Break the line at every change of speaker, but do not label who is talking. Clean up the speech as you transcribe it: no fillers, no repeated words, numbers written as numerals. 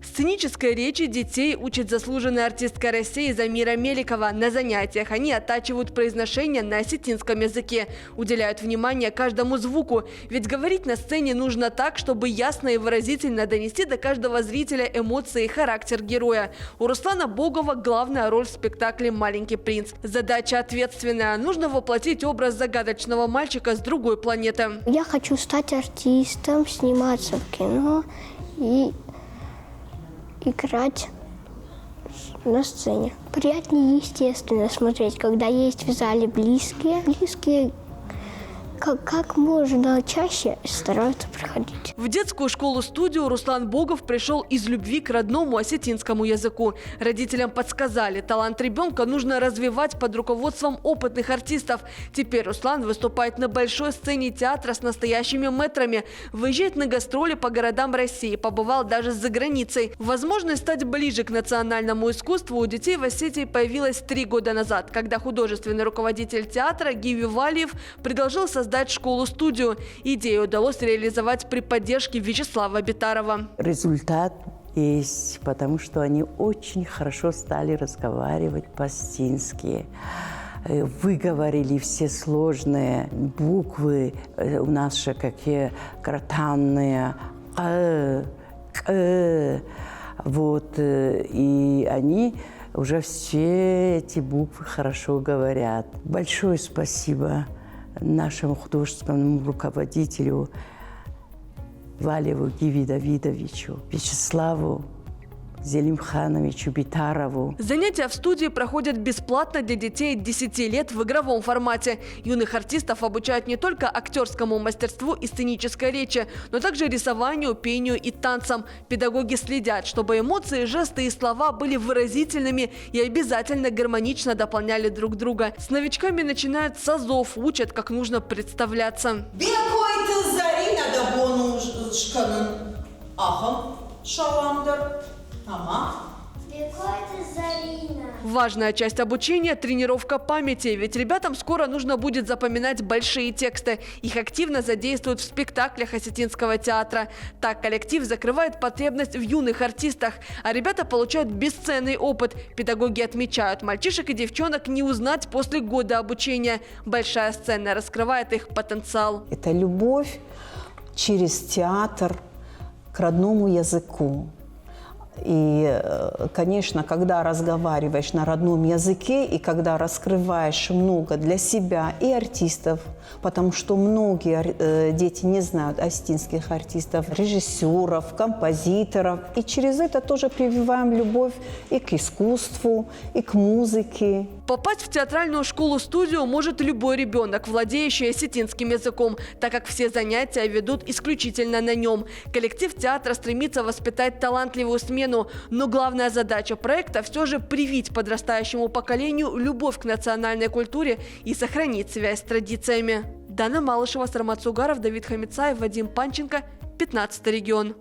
Сценической речи детей учит заслуженная артистка России Замира Меликова. На занятиях они оттачивают произношение на осетинском языке, уделяют внимание каждому звуку. Ведь говорить на сцене нужно так, чтобы ясно и выразительно донести до каждого зрителя эмоции и характер героя. У Руслана Богова главная роль в спектакле «Маленький принц». Задача ответственная. Нужно воплотить образ загадочного мальчика с другой планеты.
Я хочу стать артистом, сниматься в кино и играть на сцене. Приятнее, естественно, смотреть, когда есть в зале близкие. Близкие как можно чаще стараются приходить.
В детскую школу-студию Руслан Богов пришел из любви к родному осетинскому языку. Родителям подсказали, талант ребенка нужно развивать под руководством опытных артистов. Теперь Руслан выступает на большой сцене театра с настоящими мэтрами, выезжает на гастроли по городам России, побывал даже за границей. Возможность стать ближе к национальному искусству у детей в Осетии появилась 3 года назад, когда художественный руководитель театра Гиви Валиев предложил создать школу-студию. Идею удалось реализовать при поддержке Вячеслава Битарова.
Результат есть, потому что они очень хорошо стали разговаривать по-осетински. Выговорили все сложные буквы, у нас же какие гортанные, вот, и они уже все эти буквы хорошо говорят. Большое спасибо нашему художественному руководителю Валиеву Гиви Давидовичу, Вячеславу Зелимхановичу Битарову.
Занятия в студии проходят бесплатно для детей 10 лет в игровом формате. Юных артистов обучают не только актерскому мастерству и сценической речи, но также рисованию, пению и танцам. Педагоги следят, чтобы эмоции, жесты и слова были выразительными и обязательно гармонично дополняли друг друга. С новичками начинают с азов, учат, как нужно представляться. Важная часть обучения – тренировка памяти, ведь ребятам скоро нужно будет запоминать большие тексты. Их активно задействуют в спектаклях осетинского театра. Так коллектив закрывает потребность в юных артистах, а ребята получают бесценный опыт. Педагоги отмечают, мальчишек и девчонок не узнать после года обучения. Большая сцена раскрывает их потенциал.
Это любовь через театр к родному языку. И, конечно, когда разговариваешь на родном языке и когда раскрываешь много для себя и артистов, потому что многие дети не знают осетинских артистов, режиссеров, композиторов. И через это тоже прививаем любовь и к искусству, и к музыке.
Попасть в театральную школу-студию может любой ребенок, владеющий осетинским языком, так как все занятия ведут исключительно на нем. Коллектив театра стремится воспитать талантливую смену, но главная задача проекта все же привить подрастающему поколению любовь к национальной культуре и сохранить связь с традициями. Дана Малышева, Сармат Сугаров, Давид Хамицаев, Вадим Панченко, 15 регион.